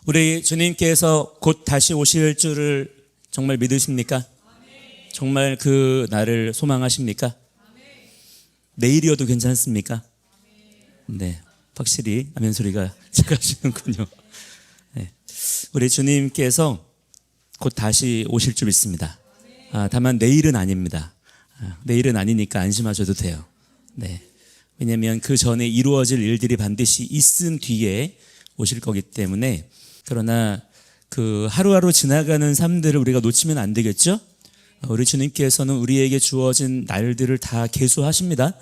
우리 주님께서 곧 다시 오실 줄을 정말 믿으십니까? 정말 그 날을 소망하십니까? 내일이어도 괜찮습니까? 네, 확실히 아멘 소리가 지가시는군요. 네. 우리 주님께서 곧 다시 오실 줄 믿습니다. 다만 내일은 아닙니다. 내일은 아니니까 안심하셔도 돼요. 네. 왜냐하면 그 전에 이루어질 일들이 반드시 있은 뒤에 오실 거기 때문에. 그러나 그 하루하루 지나가는 삶들을 우리가 놓치면 안 되겠죠? 우리 주님께서는 우리에게 주어진 날들을 다 계수하십니다.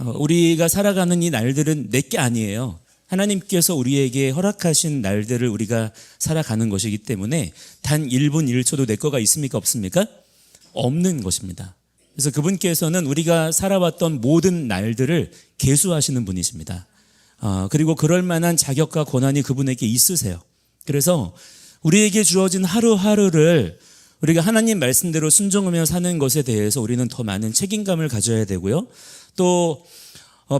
우리가 살아가는 이 날들은 내게 아니에요. 하나님께서 우리에게 허락하신 날들을 우리가 살아가는 것이기 때문에 단 1분 1초도 내 거가 있습니까? 없습니까? 없는 것입니다. 그래서 그분께서는 우리가 살아왔던 모든 날들을 계수하시는 분이십니다. 그리고 그럴 만한 자격과 권한이 그분에게 있으세요. 그래서 우리에게 주어진 하루하루를 우리가 하나님 말씀대로 순종하며 사는 것에 대해서 우리는 더 많은 책임감을 가져야 되고요. 또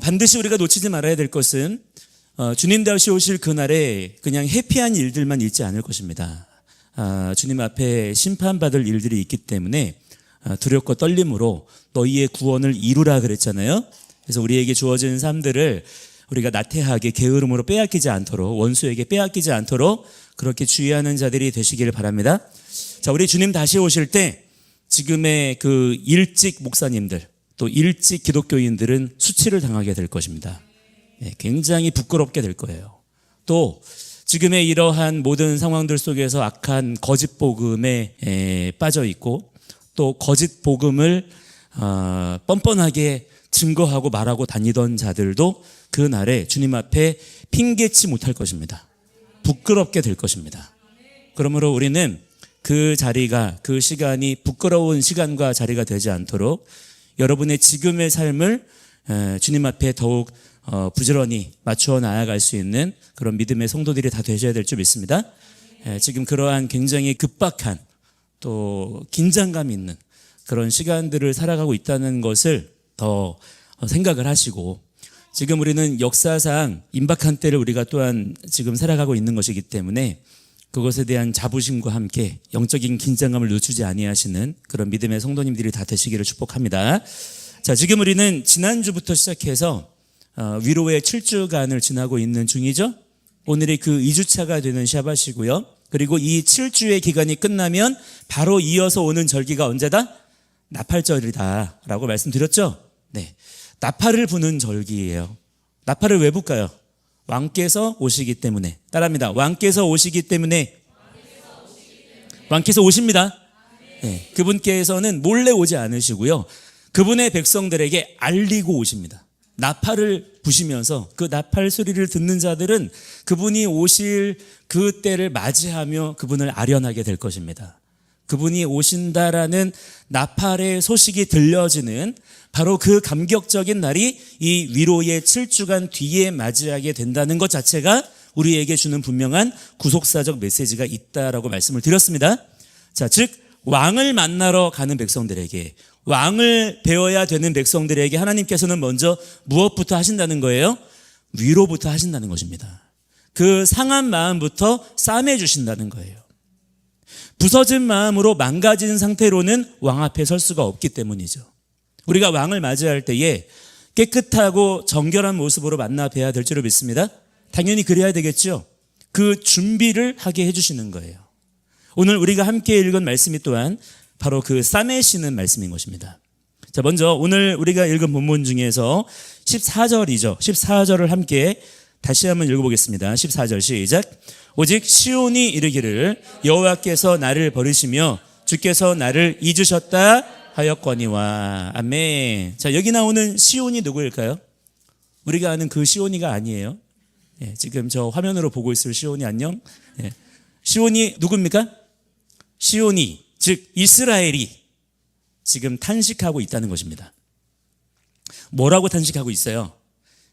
반드시 우리가 놓치지 말아야 될 것은 주님 다시 오실 그날에 그냥 해피한 일들만 있지 않을 것입니다. 주님 앞에 심판받을 일들이 있기 때문에 두렵고 떨림으로 너희의 구원을 이루라 그랬잖아요. 그래서 우리에게 주어진 삶들을 우리가 나태하게 게으름으로 빼앗기지 않도록, 원수에게 빼앗기지 않도록 그렇게 주의하는 자들이 되시기를 바랍니다. 자, 우리 주님 다시 오실 때 지금의 그 일찍 목사님들 또 일찍 기독교인들은 수치를 당하게 될 것입니다. 굉장히 부끄럽게 될 거예요. 또 지금의 이러한 모든 상황들 속에서 악한 거짓 복음에 빠져 있고 또 거짓 복음을 뻔뻔하게 증거하고 말하고 다니던 자들도 그 날에 주님 앞에 핑계치 못할 것입니다. 부끄럽게 될 것입니다. 그러므로 우리는 그 자리가, 그 시간이 부끄러운 시간과 자리가 되지 않도록 여러분의 지금의 삶을 주님 앞에 더욱 부지런히 맞추어 나아갈 수 있는 그런 믿음의 성도들이 다 되셔야 될 줄 믿습니다. 지금 그러한 굉장히 급박한 또 긴장감 있는 그런 시간들을 살아가고 있다는 것을 더 생각을 하시고, 지금 우리는 역사상 임박한 때를 우리가 또한 지금 살아가고 있는 것이기 때문에 그것에 대한 자부심과 함께 영적인 긴장감을 늦추지 아니하시는 그런 믿음의 성도님들이 다 되시기를 축복합니다. 자, 지금 우리는 지난주부터 시작해서 위로의 7주간을 지나고 있는 중이죠. 오늘이 그 2주차가 되는 샤밧이고요. 그리고 이 7주의 기간이 끝나면 바로 이어서 오는 절기가 언제다? 나팔절이다 라고 말씀드렸죠. 네, 나팔을 부는 절기예요. 나팔을 왜 불까요? 왕께서 오시기 때문에. 따라합니다. 왕께서 오시기 때문에. 왕께서 오십니다. 네, 그분께서는 몰래 오지 않으시고요. 그분의 백성들에게 알리고 오십니다. 나팔을 부시면서 그 나팔 소리를 듣는 자들은 그분이 오실 그 때를 맞이하며 그분을 아련하게 될 것입니다. 그분이 오신다라는 나팔의 소식이 들려지는 바로 그 감격적인 날이 이 위로의 7주간 뒤에 맞이하게 된다는 것 자체가 우리에게 주는 분명한 구속사적 메시지가 있다라고 말씀을 드렸습니다. 자, 즉 왕을 만나러 가는 백성들에게, 왕을 배워야 되는 백성들에게 하나님께서는 먼저 무엇부터 하신다는 거예요? 위로부터 하신다는 것입니다. 그 상한 마음부터 싸매 주신다는 거예요. 부서진 마음으로 망가진 상태로는 왕 앞에 설 수가 없기 때문이죠. 우리가 왕을 맞이할 때에 깨끗하고 정결한 모습으로 만나 뵈야 될 줄을 믿습니다. 당연히 그래야 되겠죠. 그 준비를 하게 해주시는 거예요. 오늘 우리가 함께 읽은 말씀이 또한 바로 그 싸매시는 말씀인 것입니다. 자, 먼저 오늘 우리가 읽은 본문 중에서 14절이죠. 14절을 함께 다시 한번 읽어보겠습니다. 14절 시작. 오직 시온이 이르기를 여호와께서 나를 버리시며 주께서 나를 잊으셨다 하였거니와. 아멘. 자, 여기 나오는 시온이 누구일까요? 우리가 아는 그 시온이가 아니에요. 예, 지금 저 화면으로 보고 있을 시온이 안녕. 예, 시온이 누굽니까? 시온이, 즉 이스라엘이 지금 탄식하고 있다는 것입니다. 뭐라고 탄식하고 있어요?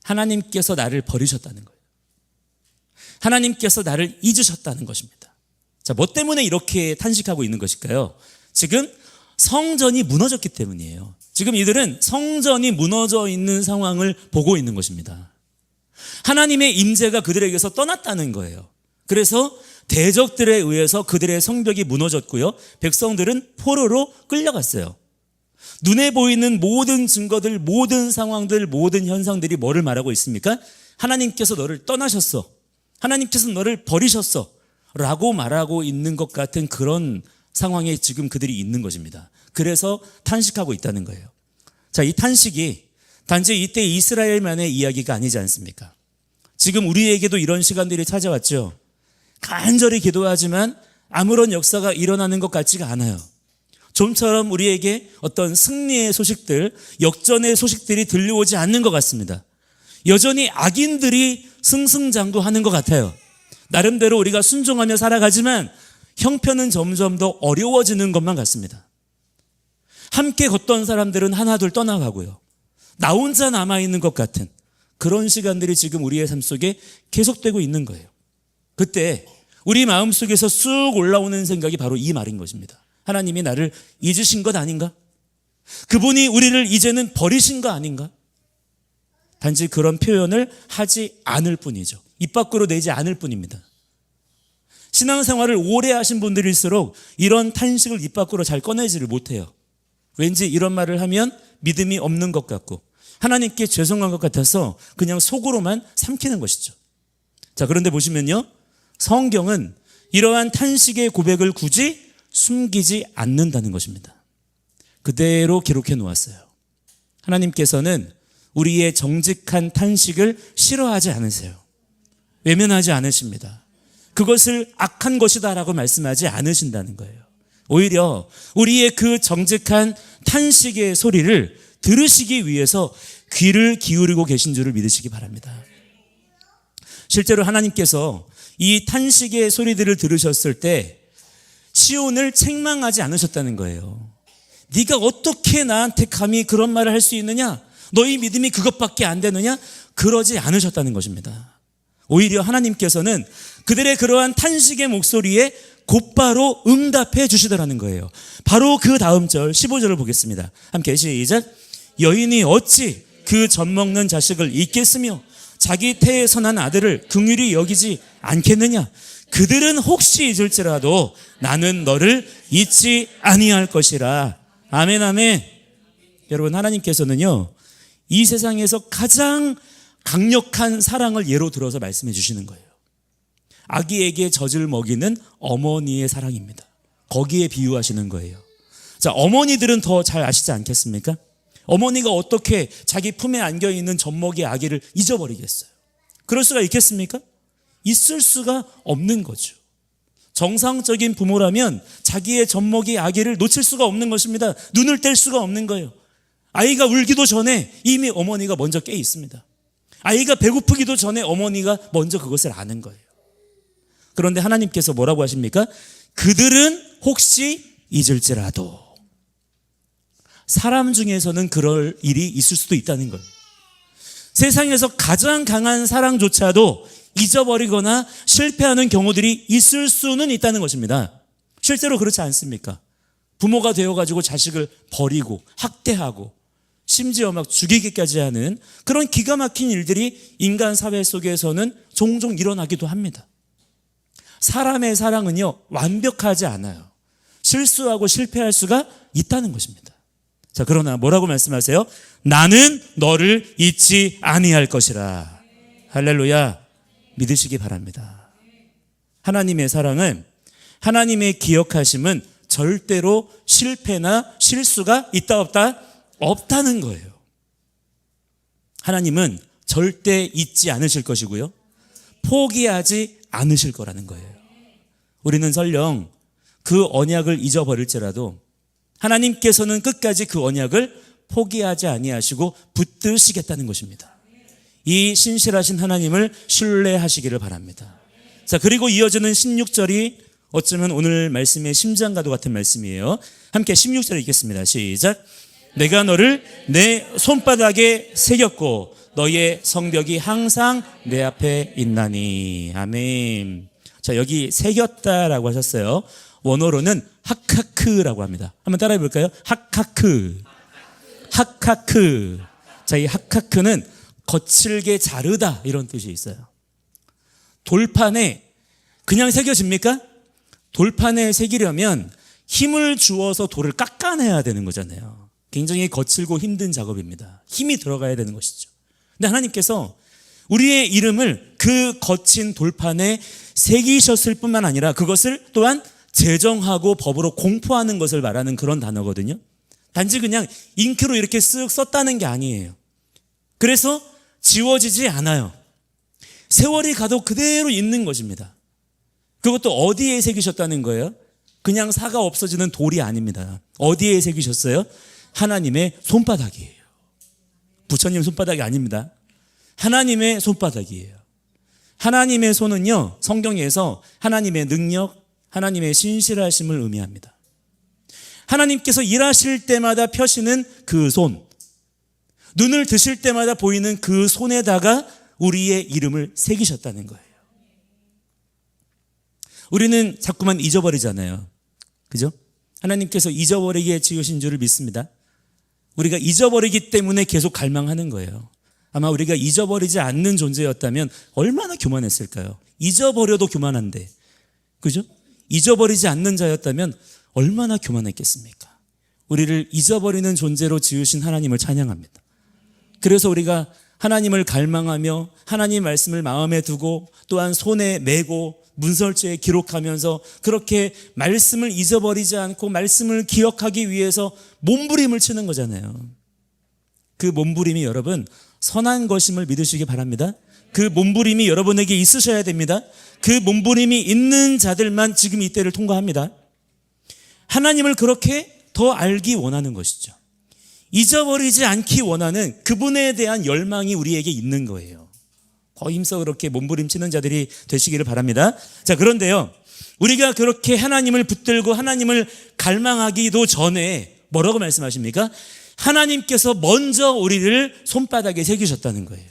하나님께서 나를 버리셨다는 거예요. 하나님께서 나를 잊으셨다는 것입니다. 자, 뭐 때문에 이렇게 탄식하고 있는 것일까요? 지금 성전이 무너졌기 때문이에요. 지금 이들은 성전이 무너져 있는 상황을 보고 있는 것입니다. 하나님의 임재가 그들에게서 떠났다는 거예요. 그래서 대적들에 의해서 그들의 성벽이 무너졌고요. 백성들은 포로로 끌려갔어요. 눈에 보이는 모든 증거들, 모든 상황들, 모든 현상들이 뭐를 말하고 있습니까? 하나님께서 너를 떠나셨어. 하나님께서 너를 버리셨어. 라고 말하고 있는 것 같은 그런 상황에 지금 그들이 있는 것입니다. 그래서 탄식하고 있다는 거예요. 자, 이 탄식이 단지 이때 이스라엘만의 이야기가 아니지 않습니까? 지금 우리에게도 이런 시간들이 찾아왔죠. 간절히 기도하지만 아무런 역사가 일어나는 것 같지가 않아요. 좀처럼 우리에게 어떤 승리의 소식들, 역전의 소식들이 들려오지 않는 것 같습니다. 여전히 악인들이 승승장구하는 것 같아요. 나름대로 우리가 순종하며 살아가지만 형편은 점점 더 어려워지는 것만 같습니다. 함께 걷던 사람들은 하나둘 떠나가고요. 나 혼자 남아있는 것 같은 그런 시간들이 지금 우리의 삶 속에 계속되고 있는 거예요. 그때 우리 마음속에서 쑥 올라오는 생각이 바로 이 말인 것입니다. 하나님이 나를 잊으신 것 아닌가? 그분이 우리를 이제는 버리신 거 아닌가? 단지 그런 표현을 하지 않을 뿐이죠. 입 밖으로 내지 않을 뿐입니다. 신앙생활을 오래 하신 분들일수록 이런 탄식을 입 밖으로 잘 꺼내지를 못해요. 왠지 이런 말을 하면 믿음이 없는 것 같고 하나님께 죄송한 것 같아서 그냥 속으로만 삼키는 것이죠. 자, 그런데 보시면요, 성경은 이러한 탄식의 고백을 굳이 숨기지 않는다는 것입니다. 그대로 기록해 놓았어요. 하나님께서는 우리의 정직한 탄식을 싫어하지 않으세요. 외면하지 않으십니다. 그것을 악한 것이다라고 말씀하지 않으신다는 거예요. 오히려 우리의 그 정직한 탄식의 소리를 들으시기 위해서 귀를 기울이고 계신 줄을 믿으시기 바랍니다. 실제로 하나님께서 이 탄식의 소리들을 들으셨을 때 시온을 책망하지 않으셨다는 거예요. 네가 어떻게 나한테 감히 그런 말을 할 수 있느냐? 너희 믿음이 그것밖에 안 되느냐? 그러지 않으셨다는 것입니다. 오히려 하나님께서는 그들의 그러한 탄식의 목소리에 곧바로 응답해 주시더라는 거예요. 바로 그 다음 절 15절을 보겠습니다. 함께 시작. 여인이 어찌 그 젖먹는 자식을 잊겠으며 자기 태에 선한 아들을 긍휼히 여기지 않겠느냐? 그들은 혹시 잊을지라도 나는 너를 잊지 아니할 것이라. 아멘, 아멘. 여러분, 하나님께서는요, 이 세상에서 가장 강력한 사랑을 예로 들어서 말씀해 주시는 거예요. 아기에게 젖을 먹이는 어머니의 사랑입니다. 거기에 비유하시는 거예요. 자, 어머니들은 더 잘 아시지 않겠습니까? 어머니가 어떻게 자기 품에 안겨있는 젖먹이 아기를 잊어버리겠어요? 그럴 수가 있겠습니까? 있을 수가 없는 거죠. 정상적인 부모라면 자기의 젖먹이 아기를 놓칠 수가 없는 것입니다. 눈을 뗄 수가 없는 거예요. 아이가 울기도 전에 이미 어머니가 먼저 깨 있습니다. 아이가 배고프기도 전에 어머니가 먼저 그것을 아는 거예요. 그런데 하나님께서 뭐라고 하십니까? 그들은 혹시 잊을지라도. 사람 중에서는 그럴 일이 있을 수도 있다는 거예요. 세상에서 가장 강한 사랑조차도 잊어버리거나 실패하는 경우들이 있을 수는 있다는 것입니다. 실제로 그렇지 않습니까? 부모가 되어가지고 자식을 버리고 학대하고 심지어 막 죽이기까지 하는 그런 기가 막힌 일들이 인간 사회 속에서는 종종 일어나기도 합니다. 사람의 사랑은요, 완벽하지 않아요. 실수하고 실패할 수가 있다는 것입니다. 자, 그러나 뭐라고 말씀하세요? 나는 너를 잊지 아니할 것이라. 할렐루야. 믿으시기 바랍니다. 하나님의 사랑은, 하나님의 기억하심은 절대로 실패나 실수가 있다 없다? 없다는 거예요. 하나님은 절대 잊지 않으실 것이고요, 포기하지 않으실 거라는 거예요. 우리는 설령 그 언약을 잊어버릴지라도 하나님께서는 끝까지 그 언약을 포기하지 아니하시고 붙드시겠다는 것입니다. 이 신실하신 하나님을 신뢰하시기를 바랍니다. 자, 그리고 이어지는 16절이 어쩌면 오늘 말씀의 심장과도 같은 말씀이에요. 함께 16절 읽겠습니다. 시작. 내가 너를 내 손바닥에 새겼고 너의 성벽이 항상 내 앞에 있나니. 아멘. 자, 여기 새겼다라고 하셨어요. 원어로는 하카크라고 합니다. 한번 따라해 볼까요? 하카크. 하카크. 자, 이 하카크는 거칠게 자르다 이런 뜻이 있어요. 돌판에 그냥 새겨집니까? 돌판에 새기려면 힘을 주어서 돌을 깎아내야 되는 거잖아요. 굉장히 거칠고 힘든 작업입니다. 힘이 들어가야 되는 것이죠. 근데 하나님께서 우리의 이름을 그 거친 돌판에 새기셨을 뿐만 아니라 그것을 또한 제정하고 법으로 공포하는 것을 말하는 그런 단어거든요. 단지 그냥 잉크로 이렇게 쓱 썼다는 게 아니에요. 그래서 지워지지 않아요. 세월이 가도 그대로 있는 것입니다. 그것도 어디에 새기셨다는 거예요? 그냥 사가 없어지는 돌이 아닙니다. 어디에 새기셨어요? 하나님의 손바닥이에요. 부처님 손바닥이 아닙니다. 하나님의 손바닥이에요. 하나님의 손은요, 성경에서 하나님의 능력, 하나님의 신실하심을 의미합니다. 하나님께서 일하실 때마다 펴시는 그 손, 눈을 드실 때마다 보이는 그 손에다가 우리의 이름을 새기셨다는 거예요. 우리는 자꾸만 잊어버리잖아요. 그죠? 하나님께서 잊어버리게 지으신 줄을 믿습니다. 우리가 잊어버리기 때문에 계속 갈망하는 거예요. 아마 우리가 잊어버리지 않는 존재였다면 얼마나 교만했을까요? 잊어버려도 교만한데, 그죠? 잊어버리지 않는 자였다면 얼마나 교만했겠습니까? 우리를 잊어버리는 존재로 지으신 하나님을 찬양합니다. 그래서 우리가 하나님을 갈망하며 하나님 말씀을 마음에 두고 또한 손에 메고 문설주에 기록하면서 그렇게 말씀을 잊어버리지 않고 말씀을 기억하기 위해서 몸부림을 치는 거잖아요. 그 몸부림이 여러분 선한 것임을 믿으시기 바랍니다. 그 몸부림이 여러분에게 있으셔야 됩니다. 그 몸부림이 있는 자들만 지금 이때를 통과합니다. 하나님을 그렇게 더 알기 원하는 것이죠. 잊어버리지 않기 원하는 그분에 대한 열망이 우리에게 있는 거예요. 더 힘써 그렇게 몸부림치는 자들이 되시기를 바랍니다. 자, 그런데요, 우리가 그렇게 하나님을 붙들고 하나님을 갈망하기도 전에 뭐라고 말씀하십니까? 하나님께서 먼저 우리를 손바닥에 새기셨다는 거예요.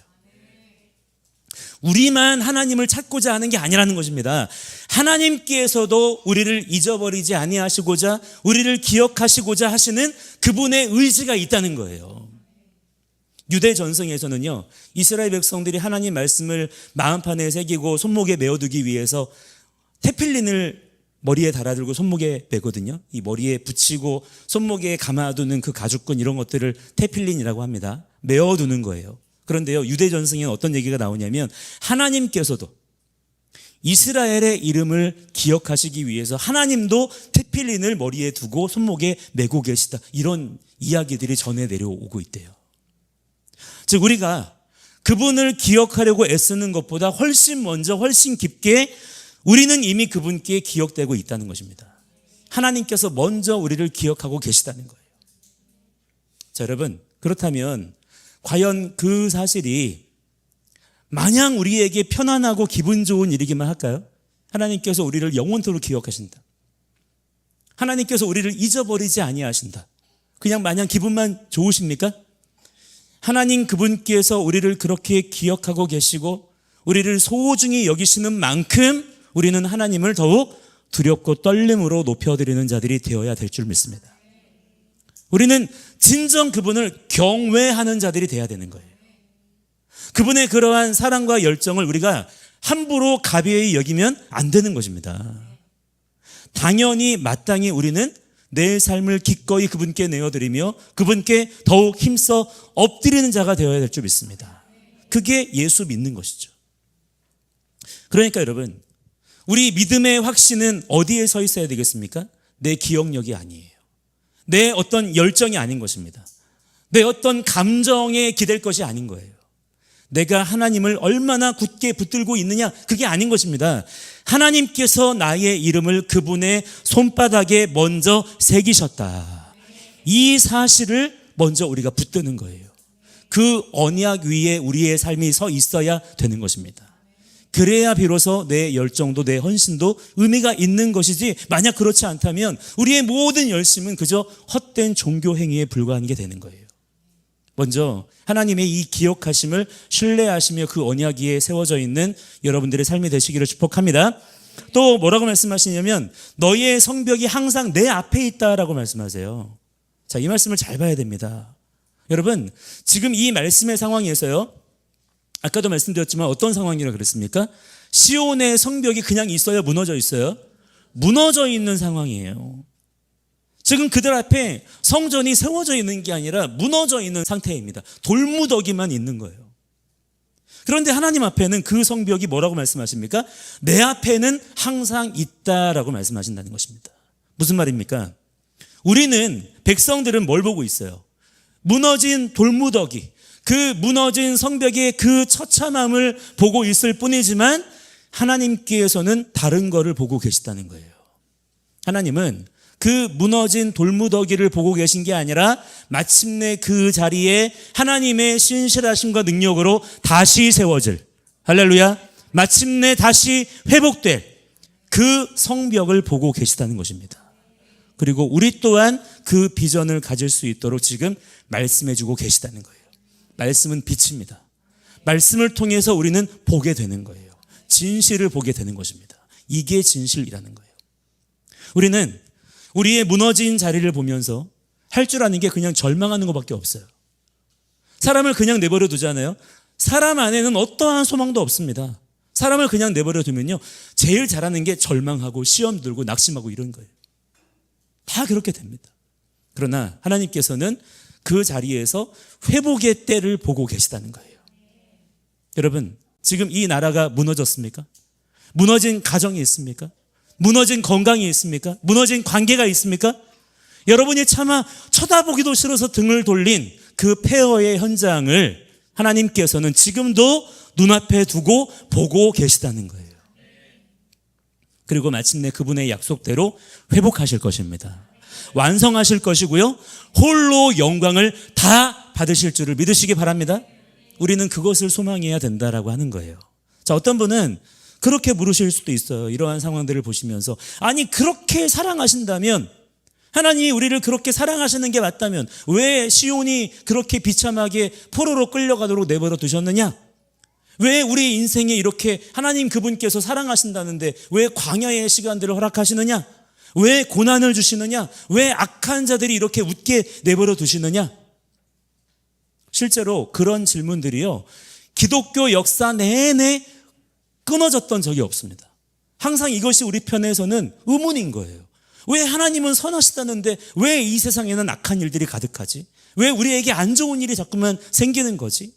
우리만 하나님을 찾고자 하는 게 아니라는 것입니다. 하나님께서도 우리를 잊어버리지 아니하시고자 우리를 기억하시고자 하시는 그분의 의지가 있다는 거예요. 유대 전승에서는요, 이스라엘 백성들이 하나님 말씀을 마음판에 새기고 손목에 메어두기 위해서 테필린을 머리에 달아들고 손목에 메거든요. 이 머리에 붙이고 손목에 감아두는 그 가죽끈 이런 것들을 테필린이라고 합니다. 메어두는 거예요. 그런데요, 유대 전승에는 어떤 얘기가 나오냐면 하나님께서도 이스라엘의 이름을 기억하시기 위해서 하나님도 테필린을 머리에 두고 손목에 메고 계시다, 이런 이야기들이 전해 내려오고 있대요. 즉 우리가 그분을 기억하려고 애쓰는 것보다 훨씬 먼저 훨씬 깊게 우리는 이미 그분께 기억되고 있다는 것입니다. 하나님께서 먼저 우리를 기억하고 계시다는 거예요. 자, 여러분, 그렇다면 과연 그 사실이 마냥 우리에게 편안하고 기분 좋은 일이기만 할까요? 하나님께서 우리를 영원토록 기억하신다. 하나님께서 우리를 잊어버리지 아니하신다. 그냥 마냥 기분만 좋으십니까? 하나님 그분께서 우리를 그렇게 기억하고 계시고 우리를 소중히 여기시는 만큼 우리는 하나님을 더욱 두렵고 떨림으로 높여드리는 자들이 되어야 될 줄 믿습니다. 우리는 진정 그분을 경외하는 자들이 되어야 되는 거예요. 그분의 그러한 사랑과 열정을 우리가 함부로 가벼이 여기면 안 되는 것입니다. 당연히 마땅히 우리는 내 삶을 기꺼이 그분께 내어드리며 그분께 더욱 힘써 엎드리는 자가 되어야 될 줄 믿습니다. 그게 예수 믿는 것이죠. 그러니까 여러분, 우리 믿음의 확신은 어디에 서 있어야 되겠습니까? 내 기억력이 아니에요. 내 어떤 열정이 아닌 것입니다. 내 어떤 감정에 기댈 것이 아닌 거예요. 내가 하나님을 얼마나 굳게 붙들고 있느냐, 그게 아닌 것입니다. 하나님께서 나의 이름을 그분의 손바닥에 먼저 새기셨다. 이 사실을 먼저 우리가 붙드는 거예요. 그 언약 위에 우리의 삶이 서 있어야 되는 것입니다. 그래야 비로소 내 열정도 내 헌신도 의미가 있는 것이지, 만약 그렇지 않다면 우리의 모든 열심은 그저 헛된 종교 행위에 불과한 게 되는 거예요. 먼저 하나님의 이 기억하심을 신뢰하시며 그 언약 위에 세워져 있는 여러분들의 삶이 되시기를 축복합니다. 또 뭐라고 말씀하시냐면 너희의 성벽이 항상 내 앞에 있다라고 말씀하세요. 자, 이 말씀을 잘 봐야 됩니다. 여러분, 지금 이 말씀의 상황에서요, 아까도 말씀드렸지만 어떤 상황이라 그랬습니까? 시온의 성벽이 그냥 있어요? 무너져 있어요? 무너져 있는 상황이에요. 지금 그들 앞에 성전이 세워져 있는 게 아니라 무너져 있는 상태입니다. 돌무더기만 있는 거예요. 그런데 하나님 앞에는 그 성벽이 뭐라고 말씀하십니까? 내 앞에는 항상 있다라고 말씀하신다는 것입니다. 무슨 말입니까? 우리는, 백성들은 뭘 보고 있어요? 무너진 돌무더기, 그 무너진 성벽의 그 처참함을 보고 있을 뿐이지만 하나님께서는 다른 거를 보고 계시다는 거예요. 하나님은 그 무너진 돌무더기를 보고 계신 게 아니라 마침내 그 자리에 하나님의 신실하심과 능력으로 다시 세워질, 할렐루야, 마침내 다시 회복될 그 성벽을 보고 계시다는 것입니다. 그리고 우리 또한 그 비전을 가질 수 있도록 지금 말씀해 주고 계시다는 거예요. 말씀은 빛입니다. 말씀을 통해서 우리는 보게 되는 거예요. 진실을 보게 되는 것입니다. 이게 진실이라는 거예요. 우리는 우리의 무너진 자리를 보면서 할 줄 아는 게 그냥 절망하는 것밖에 없어요. 사람을 그냥 내버려 두잖아요. 사람 안에는 어떠한 소망도 없습니다. 사람을 그냥 내버려 두면요, 제일 잘하는 게 절망하고 시험 들고 낙심하고 이런 거예요. 다 그렇게 됩니다. 그러나 하나님께서는 그 자리에서 회복의 때를 보고 계시다는 거예요. 여러분, 지금 이 나라가 무너졌습니까? 무너진 가정이 있습니까? 무너진 건강이 있습니까? 무너진 관계가 있습니까? 여러분이 차마 쳐다보기도 싫어서 등을 돌린 그 폐허의 현장을 하나님께서는 지금도 눈앞에 두고 보고 계시다는 거예요. 그리고 마침내 그분의 약속대로 회복하실 것입니다. 완성하실 것이고요, 홀로 영광을 다 받으실 줄을 믿으시기 바랍니다. 우리는 그것을 소망해야 된다라고 하는 거예요. 자, 어떤 분은 그렇게 물으실 수도 있어요. 이러한 상황들을 보시면서, 아니 그렇게 사랑하신다면, 하나님이 우리를 그렇게 사랑하시는 게 맞다면 왜 시온이 그렇게 비참하게 포로로 끌려가도록 내버려 두셨느냐? 왜 우리 인생에 이렇게 하나님 그분께서 사랑하신다는데 왜 광야의 시간들을 허락하시느냐? 왜 고난을 주시느냐? 왜 악한 자들이 이렇게 웃게 내버려 두시느냐? 실제로 그런 질문들이요, 기독교 역사 내내 끊어졌던 적이 없습니다. 항상 이것이 우리 편에서는 의문인 거예요. 왜 하나님은 선하시다는데 왜 이 세상에는 악한 일들이 가득하지? 왜 우리에게 안 좋은 일이 자꾸만 생기는 거지?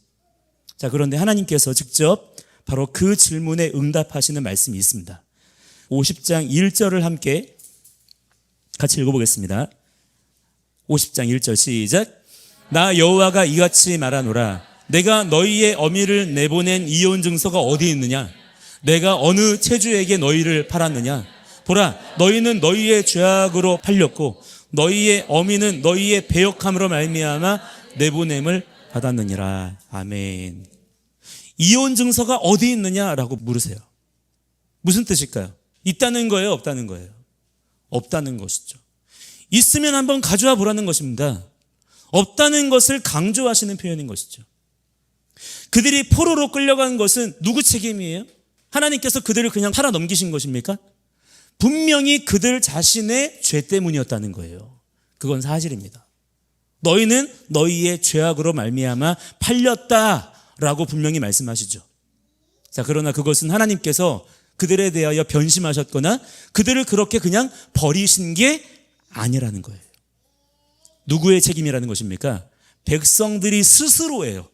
자, 그런데 하나님께서 직접 바로 그 질문에 응답하시는 말씀이 있습니다. 50장 1절을 함께 같이 읽어보겠습니다. 50장 1절 시작. 나 여호와가 이같이 말하노라. 내가 너희의 어미를 내보낸 이혼 증서가 어디 있느냐? 내가 어느 체주에게 너희를 팔았느냐? 보라, 너희는 너희의 죄악으로 팔렸고 너희의 어미는 너희의 배역함으로 말미암아 내보냄을 받았느니라. 아멘. 이혼 증서가 어디 있느냐라고 물으세요. 무슨 뜻일까요? 있다는 거예요, 없다는 거예요? 없다는 것이죠. 있으면 한번 가져와 보라는 것입니다. 없다는 것을 강조하시는 표현인 것이죠. 그들이 포로로 끌려간 것은 누구 책임이에요? 하나님께서 그들을 그냥 팔아 넘기신 것입니까? 분명히 그들 자신의 죄 때문이었다는 거예요. 그건 사실입니다. 너희는 너희의 죄악으로 말미암아 팔렸다라고 분명히 말씀하시죠. 자, 그러나 그것은 하나님께서 그들에 대하여 변심하셨거나 그들을 그렇게 그냥 버리신 게 아니라는 거예요. 누구의 책임이라는 것입니까? 백성들이 스스로예요.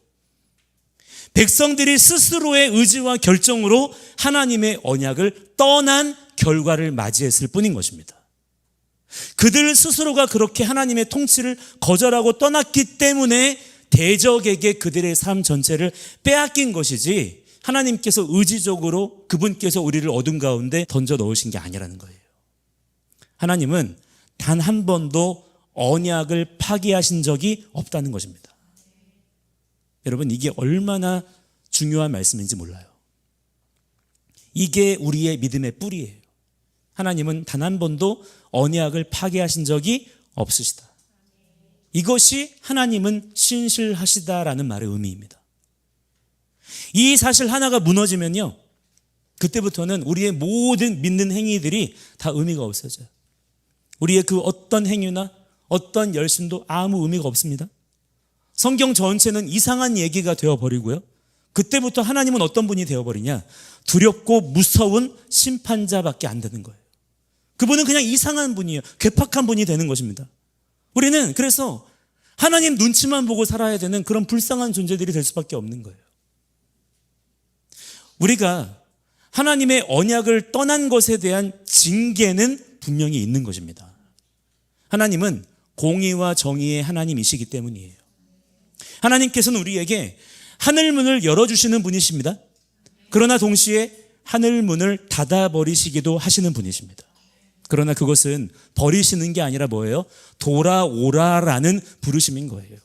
백성들이 스스로의 의지와 결정으로 하나님의 언약을 떠난 결과를 맞이했을 뿐인 것입니다. 그들 스스로가 그렇게 하나님의 통치를 거절하고 떠났기 때문에 대적에게 그들의 삶 전체를 빼앗긴 것이지, 하나님께서 의지적으로 그분께서 우리를 어둠 가운데 던져 넣으신 게 아니라는 거예요. 하나님은 단 한 번도 언약을 파기하신 적이 없다는 것입니다. 여러분, 이게 얼마나 중요한 말씀인지 몰라요. 이게 우리의 믿음의 뿌리예요. 하나님은 단 한 번도 언약을 파기하신 적이 없으시다. 이것이 하나님은 신실하시다라는 말의 의미입니다. 이 사실 하나가 무너지면요, 그때부터는 우리의 모든 믿는 행위들이 다 의미가 없어져요. 우리의 그 어떤 행위나 어떤 열심도 아무 의미가 없습니다. 성경 전체는 이상한 얘기가 되어버리고요, 그때부터 하나님은 어떤 분이 되어버리냐? 두렵고 무서운 심판자밖에 안 되는 거예요. 그분은 그냥 이상한 분이에요. 괴팍한 분이 되는 것입니다. 우리는 그래서 하나님 눈치만 보고 살아야 되는 그런 불쌍한 존재들이 될 수밖에 없는 거예요. 우리가 하나님의 언약을 떠난 것에 대한 징계는 분명히 있는 것입니다. 하나님은 공의와 정의의 하나님이시기 때문이에요. 하나님께서는 우리에게 하늘문을 열어주시는 분이십니다. 그러나 동시에 하늘문을 닫아버리시기도 하시는 분이십니다. 그러나 그것은 버리시는 게 아니라 뭐예요? 돌아오라라는 부르심인 거예요.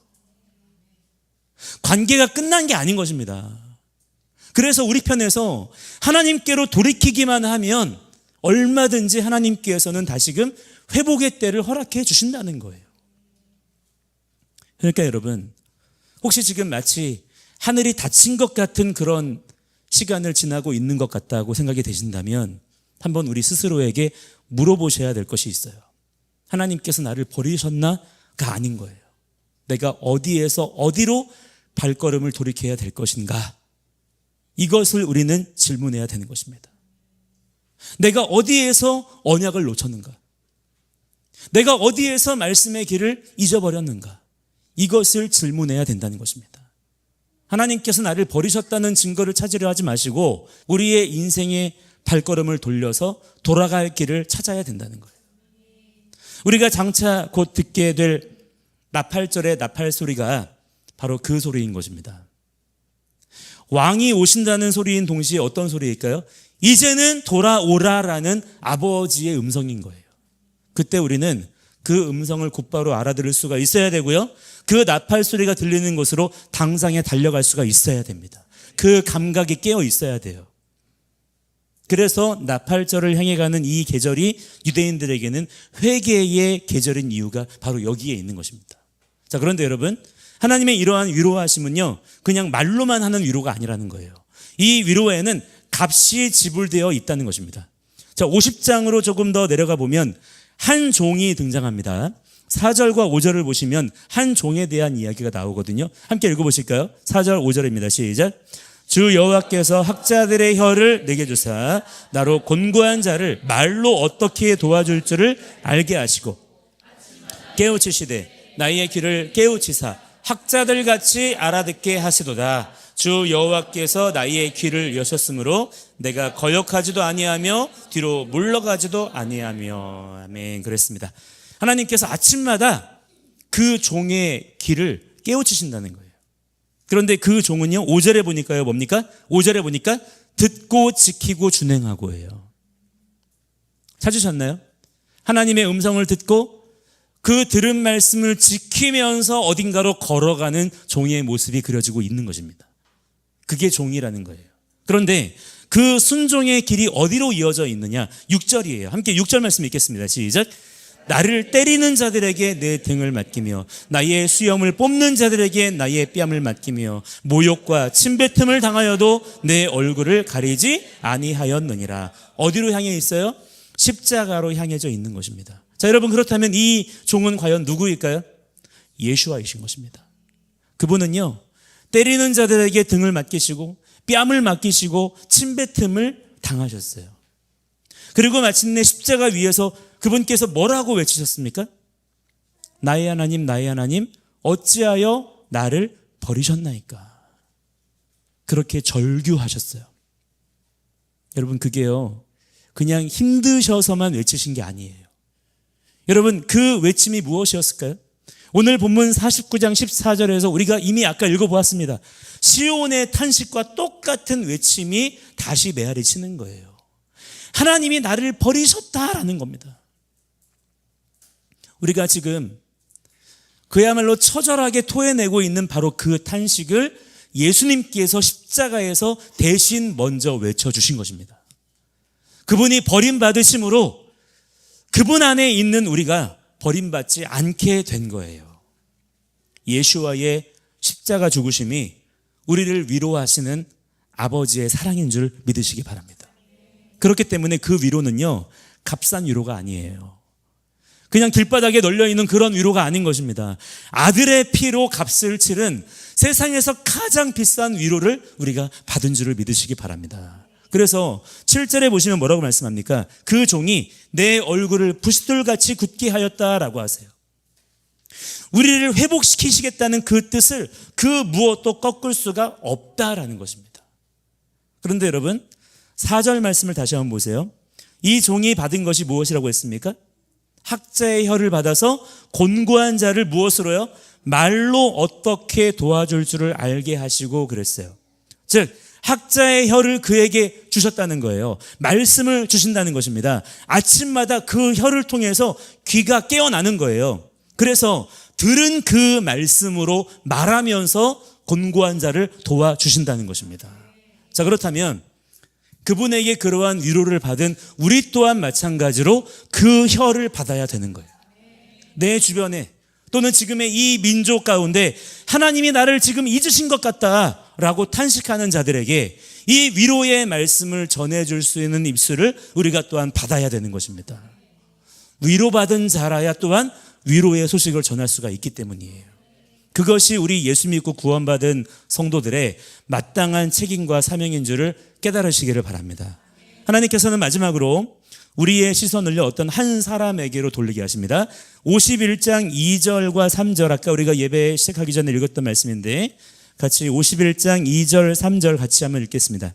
관계가 끝난 게 아닌 것입니다. 그래서 우리 편에서 하나님께로 돌이키기만 하면 얼마든지 하나님께서는 다시금 회복의 때를 허락해 주신다는 거예요. 그러니까 여러분, 혹시 지금 마치 하늘이 닫힌 것 같은 그런 시간을 지나고 있는 것 같다고 생각이 되신다면 한번 우리 스스로에게 물어보셔야 될 것이 있어요. 하나님께서 나를 버리셨나가 아닌 거예요. 내가 어디에서 어디로 발걸음을 돌이켜야 될 것인가? 이것을 우리는 질문해야 되는 것입니다. 내가 어디에서 언약을 놓쳤는가? 내가 어디에서 말씀의 길을 잊어버렸는가? 이것을 질문해야 된다는 것입니다. 하나님께서 나를 버리셨다는 증거를 찾으려 하지 마시고 우리의 인생의 발걸음을 돌려서 돌아갈 길을 찾아야 된다는 거예요. 우리가 장차 곧 듣게 될 나팔절의 나팔 소리가 바로 그 소리인 것입니다. 왕이 오신다는 소리인 동시에 어떤 소리일까요? 이제는 돌아오라라는 아버지의 음성인 거예요. 그때 우리는 그 음성을 곧바로 알아들을 수가 있어야 되고요. 그 나팔 소리가 들리는 곳으로 당장에 달려갈 수가 있어야 됩니다. 그 감각이 깨어 있어야 돼요. 그래서 나팔절을 향해 가는 이 계절이 유대인들에게는 회개의 계절인 이유가 바로 여기에 있는 것입니다. 자, 그런데 여러분, 하나님의 이러한 위로하심은요, 그냥 말로만 하는 위로가 아니라는 거예요. 이 위로에는 값이 지불되어 있다는 것입니다. 자, 50장으로 조금 더 내려가 보면 한 종이 등장합니다. 4절과 5절을 보시면 한 종에 대한 이야기가 나오거든요. 함께 읽어보실까요? 4절 5절입니다. 시작. 주 여호와께서 학자들의 혀를 내게 주사 나로 곤고한 자를 말로 어떻게 도와줄 줄을 알게 하시고 깨우치시되 나의 귀를 깨우치사 학자들 같이 알아듣게 하시도다. 주 여호와께서 나의 귀를 여셨으므로 내가 거역하지도 아니하며 뒤로 물러가지도 아니하며. 아멘. 그랬습니다. 하나님께서 아침마다 그 종의 귀를 깨우치신다는 거예요. 그런데 그 종은요, 5절에 보니까요, 뭡니까? 5절에 보니까 듣고 지키고 준행하고예요. 찾으셨나요? 하나님의 음성을 듣고 그 들은 말씀을 지키면서 어딘가로 걸어가는 종의 모습이 그려지고 있는 것입니다. 그게 종이라는 거예요. 그런데 그 순종의 길이 어디로 이어져 있느냐? 6절이에요. 함께 6절 말씀 읽겠습니다. 시작. 나를 때리는 자들에게 내 등을 맡기며 나의 수염을 뽑는 자들에게 나의 뺨을 맡기며 모욕과 침뱉음을 당하여도 내 얼굴을 가리지 아니하였느니라. 어디로 향해 있어요? 십자가로 향해져 있는 것입니다. 자, 여러분, 그렇다면 이 종은 과연 누구일까요? 예수와이신 것입니다. 그분은요, 때리는 자들에게 등을 맡기시고 뺨을 맡기시고 침뱉음을 당하셨어요. 그리고 마침내 십자가 위에서 그분께서 뭐라고 외치셨습니까? 나의 하나님, 나의 하나님, 어찌하여 나를 버리셨나이까? 그렇게 절규하셨어요. 여러분, 그게요, 그냥 힘드셔서만 외치신 게 아니에요. 여러분, 그 외침이 무엇이었을까요? 오늘 본문 49장 14절에서 우리가 이미 아까 읽어보았습니다. 시온의 탄식과 똑같은 외침이 다시 메아리 치는 거예요. 하나님이 나를 버리셨다라는 겁니다. 우리가 지금 그야말로 처절하게 토해내고 있는 바로 그 탄식을 예수님께서 십자가에서 대신 먼저 외쳐주신 것입니다. 그분이 버림받으심으로 그분 안에 있는 우리가 버림받지 않게 된 거예요. 예수와의 십자가 죽으심이 우리를 위로하시는 아버지의 사랑인 줄 믿으시기 바랍니다. 그렇기 때문에 그 위로는요, 값싼 위로가 아니에요. 그냥 길바닥에 널려있는 그런 위로가 아닌 것입니다. 아들의 피로 값을 치른 세상에서 가장 비싼 위로를 우리가 받은 줄을 믿으시기 바랍니다. 그래서 7절에 보시면 뭐라고 말씀합니까? 그 종이 내 얼굴을 부싯돌같이 굳게 하였다라고 하세요. 우리를 회복시키시겠다는 그 뜻을 그 무엇도 꺾을 수가 없다라는 것입니다. 그런데 여러분 4절 말씀을 다시 한번 보세요. 이 종이 받은 것이 무엇이라고 했습니까? 학자의 혀를 받아서 곤고한 자를 무엇으로요? 말로 어떻게 도와줄 줄을 알게 하시고 그랬어요. 즉 학자의 혀를 그에게 주셨다는 거예요. 말씀을 주신다는 것입니다. 아침마다 그 혀를 통해서 귀가 깨어나는 거예요. 그래서 들은 그 말씀으로 말하면서 곤고한 자를 도와주신다는 것입니다. 자, 그렇다면 그분에게 그러한 위로를 받은 우리 또한 마찬가지로 그 혀를 받아야 되는 거예요. 내 주변에 또는 지금의 이 민족 가운데 하나님이 나를 지금 잊으신 것 같다라고 탄식하는 자들에게 이 위로의 말씀을 전해줄 수 있는 입술을 우리가 또한 받아야 되는 것입니다. 위로받은 자라야 또한 위로의 소식을 전할 수가 있기 때문이에요. 그것이 우리 예수 믿고 구원받은 성도들의 마땅한 책임과 사명인 줄을 깨달으시기를 바랍니다. 하나님께서는 마지막으로 우리의 시선을요 어떤 한 사람에게로 돌리게 하십니다. 51장 2절과 3절 아까 우리가 예배 시작하기 전에 읽었던 말씀인데 같이 51장 2절 3절 같이 한번 읽겠습니다.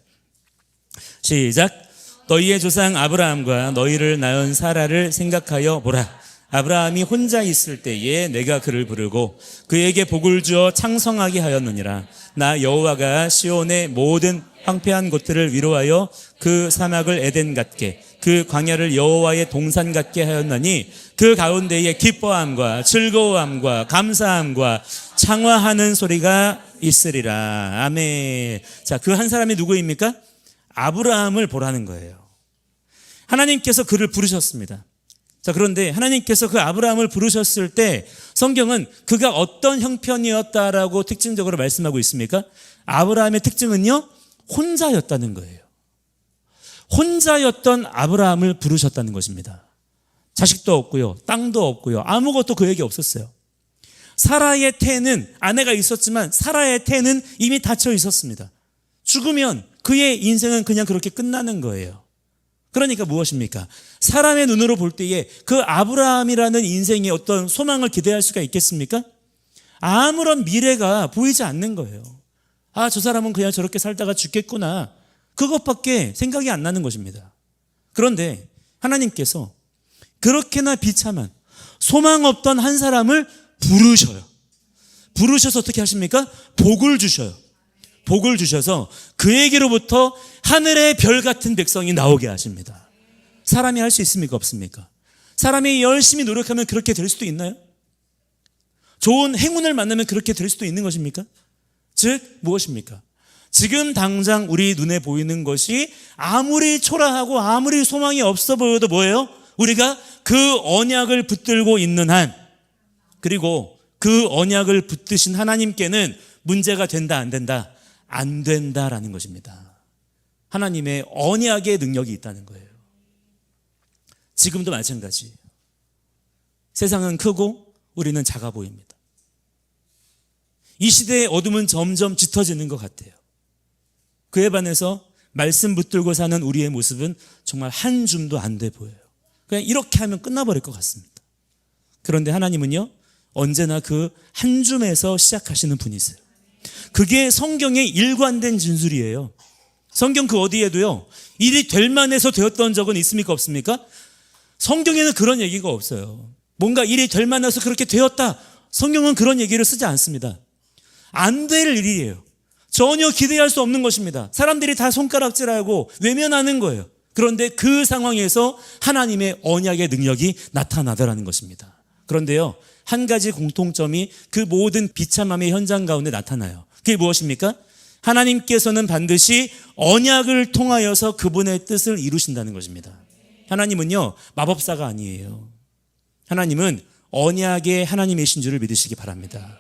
시작. 너희의 조상 아브라함과 너희를 낳은 사라를 생각하여 보라. 아브라함이 혼자 있을 때에 내가 그를 부르고 그에게 복을 주어 창성하게 하였느니라. 나 여호와가 시온의 모든 황폐한 곳들을 위로하여 그 사막을 에덴 같게 그 광야를 여호와의 동산 같게 하였나니 그 가운데에 기뻐함과 즐거움과 감사함과 창화하는 소리가 있으리라. 아멘. 자, 그 한 사람이 누구입니까? 아브라함을 보라는 거예요. 하나님께서 그를 부르셨습니다. 자, 그런데 하나님께서 그 아브라함을 부르셨을 때 성경은 그가 어떤 형편이었다라고 특징적으로 말씀하고 있습니까? 아브라함의 특징은요, 혼자였다는 거예요. 혼자였던 아브라함을 부르셨다는 것입니다. 자식도 없고요, 땅도 없고요, 아무것도 그에게 없었어요. 사라의 태는 아내가 있었지만 사라의 태는 이미 닫혀 있었습니다. 죽으면 그의 인생은 그냥 그렇게 끝나는 거예요. 그러니까 무엇입니까? 사람의 눈으로 볼 때에 그 아브라함이라는 인생에 어떤 소망을 기대할 수가 있겠습니까? 아무런 미래가 보이지 않는 거예요. 아, 저 사람은 그냥 저렇게 살다가 죽겠구나. 그것밖에 생각이 안 나는 것입니다. 그런데 하나님께서 그렇게나 비참한 소망 없던 한 사람을 부르셔요. 부르셔서 어떻게 하십니까? 복을 주셔요. 복을 주셔서 그에게로부터 하늘의 별 같은 백성이 나오게 하십니다. 사람이 할 수 있습니까? 없습니까? 사람이 열심히 노력하면 그렇게 될 수도 있나요? 좋은 행운을 만나면 그렇게 될 수도 있는 것입니까? 즉 무엇입니까? 지금 당장 우리 눈에 보이는 것이 아무리 초라하고 아무리 소망이 없어 보여도 뭐예요? 우리가 그 언약을 붙들고 있는 한, 그리고 그 언약을 붙드신 하나님께는 문제가 된다 안 된다? 안 된다라는 것입니다. 하나님의 언약의 능력이 있다는 거예요. 지금도 마찬가지예요. 세상은 크고 우리는 작아 보입니다. 이 시대의 어둠은 점점 짙어지는 것 같아요. 그에 반해서 말씀 붙들고 사는 우리의 모습은 정말 한 줌도 안 돼 보여요. 그냥 이렇게 하면 끝나버릴 것 같습니다. 그런데 하나님은요, 언제나 그 한 줌에서 시작하시는 분이세요. 그게 성경의 일관된 진술이에요. 성경 그 어디에도요, 일이 될 만해서 되었던 적은 있습니까? 없습니까? 성경에는 그런 얘기가 없어요. 뭔가 일이 될 만해서 그렇게 되었다. 성경은 그런 얘기를 쓰지 않습니다. 안 될 일이에요. 전혀 기대할 수 없는 것입니다. 사람들이 다 손가락질하고 외면하는 거예요. 그런데 그 상황에서 하나님의 언약의 능력이 나타나더라는 것입니다. 그런데요, 한 가지 공통점이 그 모든 비참함의 현장 가운데 나타나요. 그게 무엇입니까? 하나님께서는 반드시 언약을 통하여서 그분의 뜻을 이루신다는 것입니다. 하나님은요, 마법사가 아니에요. 하나님은 언약의 하나님이신 줄을 믿으시기 바랍니다.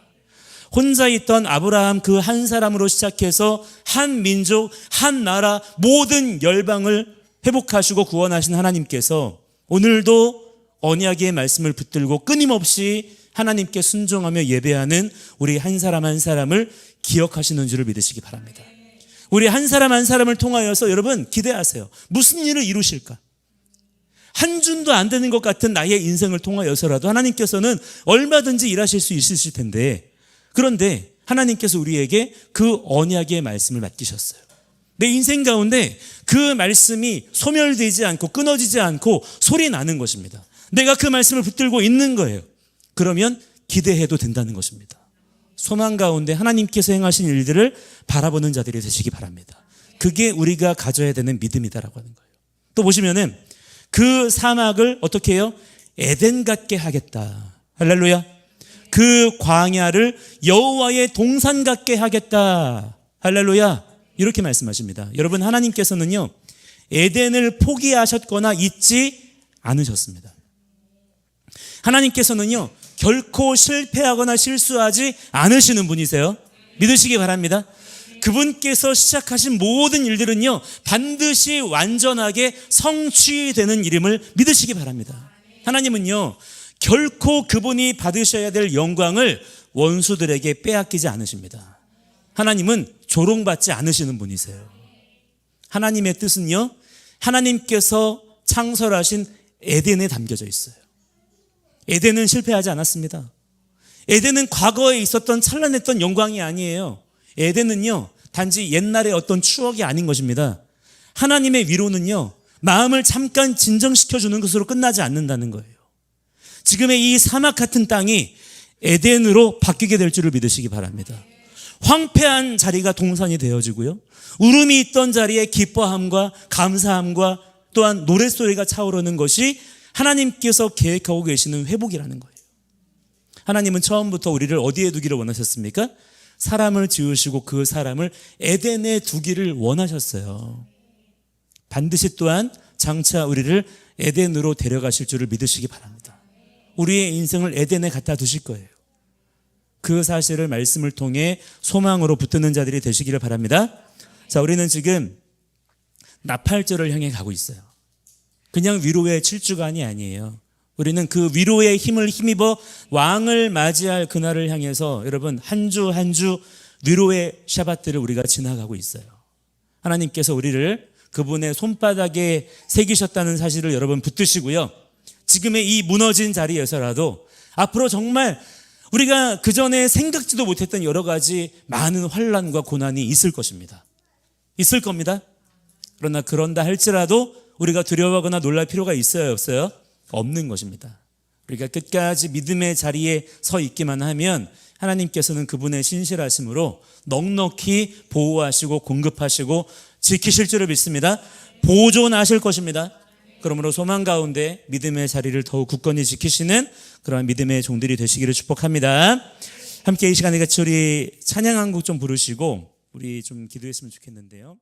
혼자 있던 아브라함 그 한 사람으로 시작해서 한 민족, 한 나라, 모든 열방을 회복하시고 구원하신 하나님께서 오늘도 언약의 말씀을 붙들고 끊임없이 하나님께 순종하며 예배하는 우리 한 사람 한 사람을 기억하시는 줄을 믿으시기 바랍니다. 우리 한 사람 한 사람을 통하여서 여러분 기대하세요. 무슨 일을 이루실까? 한 줌도 안 되는 것 같은 나의 인생을 통하여서라도 하나님께서는 얼마든지 일하실 수 있으실 텐데, 그런데 하나님께서 우리에게 그 언약의 말씀을 맡기셨어요. 내 인생 가운데 그 말씀이 소멸되지 않고 끊어지지 않고 소리 나는 것입니다. 내가 그 말씀을 붙들고 있는 거예요. 그러면 기대해도 된다는 것입니다. 소망 가운데 하나님께서 행하신 일들을 바라보는 자들이 되시기 바랍니다. 그게 우리가 가져야 되는 믿음이다라고 하는 거예요. 또 보시면은 그 사막을 어떻게 해요? 에덴 같게 하겠다. 할렐루야. 그 광야를 여호와의 동산 같게 하겠다. 할렐루야. 이렇게 말씀하십니다. 여러분, 하나님께서는요, 에덴을 포기하셨거나 잊지 않으셨습니다. 하나님께서는요, 결코 실패하거나 실수하지 않으시는 분이세요. 믿으시기 바랍니다. 그분께서 시작하신 모든 일들은요, 반드시 완전하게 성취되는 일임을 믿으시기 바랍니다. 하나님은요, 결코 그분이 받으셔야 될 영광을 원수들에게 빼앗기지 않으십니다. 하나님은 조롱받지 않으시는 분이세요. 하나님의 뜻은요, 하나님께서 창설하신 에덴에 담겨져 있어요. 에덴은 실패하지 않았습니다. 에덴은 과거에 있었던 찬란했던 영광이 아니에요. 에덴은요, 단지 옛날의 어떤 추억이 아닌 것입니다. 하나님의 위로는요, 마음을 잠깐 진정시켜주는 것으로 끝나지 않는다는 거예요. 지금의 이 사막 같은 땅이 에덴으로 바뀌게 될 줄을 믿으시기 바랍니다. 황폐한 자리가 동산이 되어지고요, 울음이 있던 자리에 기뻐함과 감사함과 또한 노랫소리가 차오르는 것이 하나님께서 계획하고 계시는 회복이라는 거예요. 하나님은 처음부터 우리를 어디에 두기를 원하셨습니까? 사람을 지으시고 그 사람을 에덴에 두기를 원하셨어요. 반드시 또한 장차 우리를 에덴으로 데려가실 줄을 믿으시기 바랍니다. 우리의 인생을 에덴에 갖다 두실 거예요. 그 사실을 말씀을 통해 소망으로 붙드는 자들이 되시기를 바랍니다. 자, 우리는 지금 나팔절을 향해 가고 있어요. 그냥 위로의 7주간이 아니에요. 우리는 그 위로의 힘을 힘입어 왕을 맞이할 그날을 향해서 여러분 한 주 한 주 위로의 샤밧들을 우리가 지나가고 있어요. 하나님께서 우리를 그분의 손바닥에 새기셨다는 사실을 여러분 붙드시고요, 지금의 이 무너진 자리에서라도 앞으로 정말 우리가 그전에 생각지도 못했던 여러 가지 많은 환난과 고난이 있을 것입니다. 있을 겁니다. 그러나 그런다 할지라도 우리가 두려워하거나 놀랄 필요가 있어요, 없어요? 없는 것입니다. 우리가 끝까지 믿음의 자리에 서 있기만 하면 하나님께서는 그분의 신실하심으로 넉넉히 보호하시고 공급하시고 지키실 줄을 믿습니다. 보존하실 것입니다. 그러므로 소망 가운데 믿음의 자리를 더욱 굳건히 지키시는 그러한 믿음의 종들이 되시기를 축복합니다. 함께 이 시간에 같이 우리 찬양 한 곡 좀 부르시고 우리 좀 기도했으면 좋겠는데요.